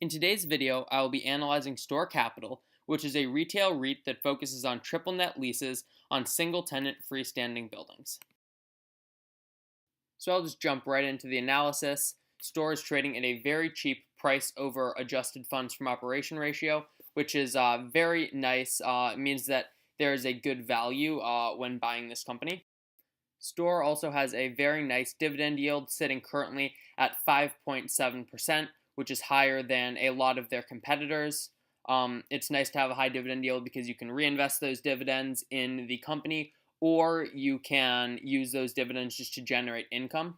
In today's video, I will be analyzing STOR Capital, which is a retail REIT that focuses on triple net leases on single-tenant freestanding buildings. So I'll just jump right into the analysis. STOR is trading at a very cheap price over adjusted funds from operation ratio, which is very nice. It means that there is a good value when buying this company. STOR also has a very nice dividend yield, sitting currently at 5.7%, which is higher than a lot of their competitors. It's nice to have a high dividend yield because you can reinvest those dividends in the company, or you can use those dividends just to generate income.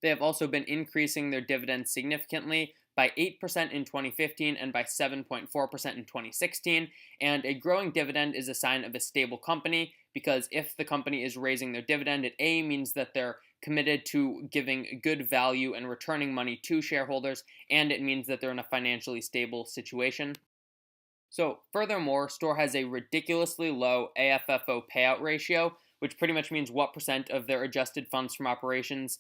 They have also been increasing their dividends significantly by 8% in 2015 and by 7.4% in 2016. And a growing dividend is a sign of a stable company, because if the company is raising their dividend, it means that they're committed to giving good value and returning money to shareholders, and it means that they're in a financially stable situation. So furthermore, STOR has a ridiculously low AFFO payout ratio, which pretty much means what percent of their adjusted funds from operations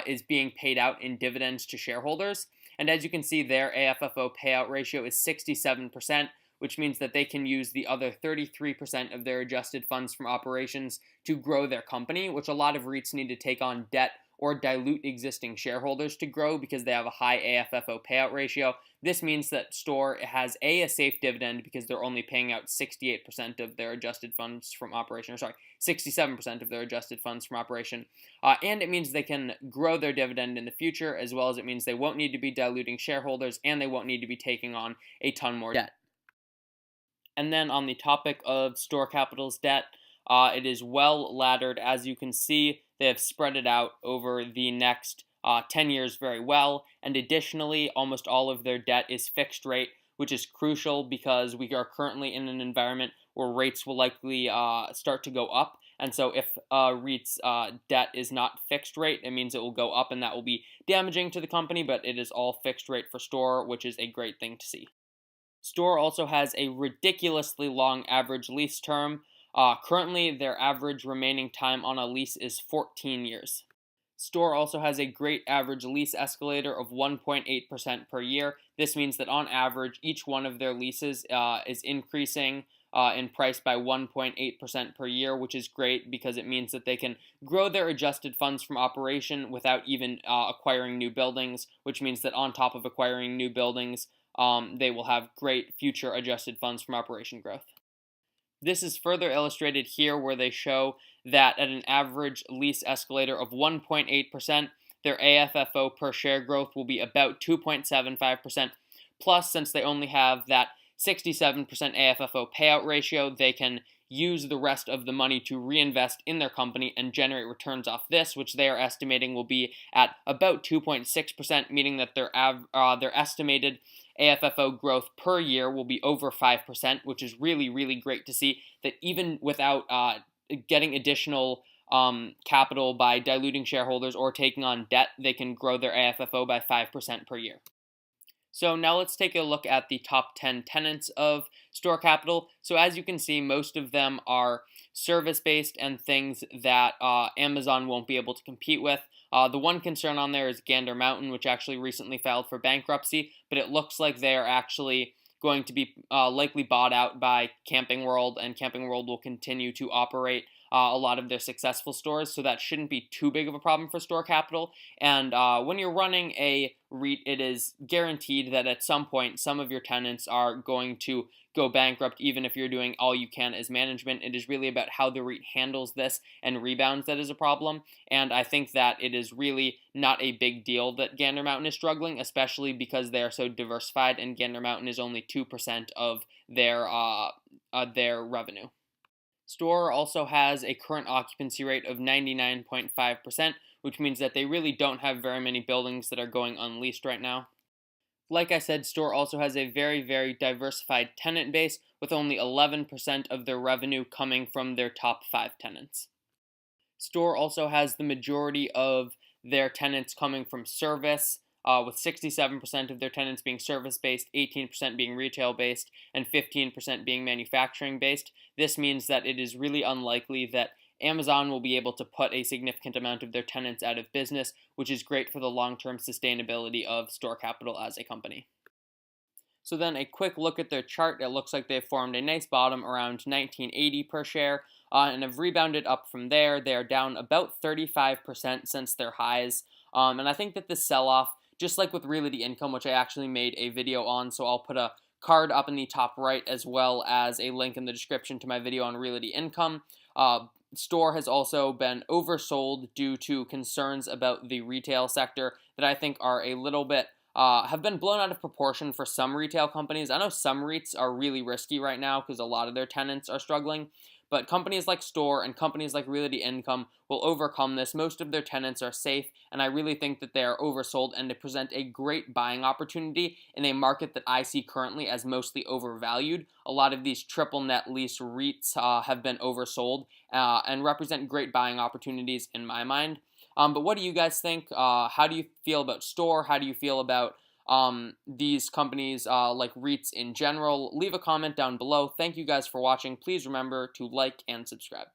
is being paid out in dividends to shareholders. And as you can see, their AFFO payout ratio is 67%, which means that they can use the other 33% of their adjusted funds from operations to grow their company, which a lot of REITs need to take on debt or dilute existing shareholders to grow because they have a high AFFO payout ratio. This means that STOR has a safe dividend because they're only paying out 68% of their adjusted funds from operation, 67% of their adjusted funds from operation. And it means they can grow their dividend in the future, as well as it means they won't need to be diluting shareholders and they won't need to be taking on a ton more debt. And then on the topic of STOR Capital's debt, it is well laddered. As you can see, they have spread it out over the next 10 years very well. And additionally, almost all of their debt is fixed rate, which is crucial because we are currently in an environment where rates will likely start to go up. And so if REIT's debt is not fixed rate, it means it will go up, and that will be damaging to the company, but it is all fixed rate for STOR, which is a great thing to see. STOR also has a ridiculously long average lease term. Currently, their average remaining time on a lease is 14 years. STOR also has a great average lease escalator of 1.8% per year. This means that on average, each one of their leases is increasing in price by 1.8% per year, which is great because it means that they can grow their adjusted funds from operation without even acquiring new buildings, which means that on top of acquiring new buildings, they will have great future adjusted funds from operation growth. This is further illustrated here, where they show that at an average lease escalator of 1.8%, their AFFO per share growth will be about 2.75%. Plus, since they only have that 67% AFFO payout ratio, they can use the rest of the money to reinvest in their company and generate returns off this, which they are estimating will be at about 2.6%, meaning that their estimated AFFO growth per year will be over 5%, which is really, really great to see, that even without getting additional capital by diluting shareholders or taking on debt, they can grow their AFFO by 5% per year. So now let's take a look at the top 10 tenants of STOR Capital. So as you can see, most of them are service-based and things that Amazon won't be able to compete with. The one concern on there is Gander Mountain, which actually recently filed for bankruptcy, but it looks like they are actually going to be likely bought out by Camping World, and Camping World will continue to operate a lot of their successful stores, so that shouldn't be too big of a problem for STOR Capital. And when you're running a REIT, it is guaranteed that at some point some of your tenants are going to go bankrupt, even if you're doing all you can as management. It is really about how the REIT handles this and rebounds that is a problem. And I think that it is really not a big deal that Gander Mountain is struggling, especially because they are so diversified, and Gander Mountain is only 2% of their revenue. STOR also has a current occupancy rate of 99.5%, which means that they really don't have very many buildings that are going unleased right now. Like I said, STOR also has a very, very diversified tenant base, with only 11% of their revenue coming from their top 5 tenants. STOR also has the majority of their tenants coming from service, with 67% of their tenants being service-based, 18% being retail-based, and 15% being manufacturing-based. This means that it is really unlikely that Amazon will be able to put a significant amount of their tenants out of business, which is great for the long-term sustainability of STOR Capital as a company. So then a quick look at their chart, it looks like they've formed a nice bottom around 1980 per share, and have rebounded up from there. They are down about 35% since their highs, and I think that this sell-off, just like with Realty Income, which I actually made a video on, so I'll put a card up in the top right as well as a link in the description to my video on Realty Income. STOR has also been oversold due to concerns about the retail sector that I think are a little bit have been blown out of proportion for some retail companies. I know some REITs are really risky right now because a lot of their tenants are struggling, but companies like STOR and companies like Realty Income will overcome this. Most of their tenants are safe, and I really think that they are oversold and they present a great buying opportunity in a market that I see currently as mostly overvalued. A lot of these triple net lease REITs have been oversold and represent great buying opportunities in my mind. But what do you guys think? How do you feel about STOR? How do you feel about these companies like REITs in general? Leave a comment down below. Thank you guys for watching. Please remember to like and subscribe.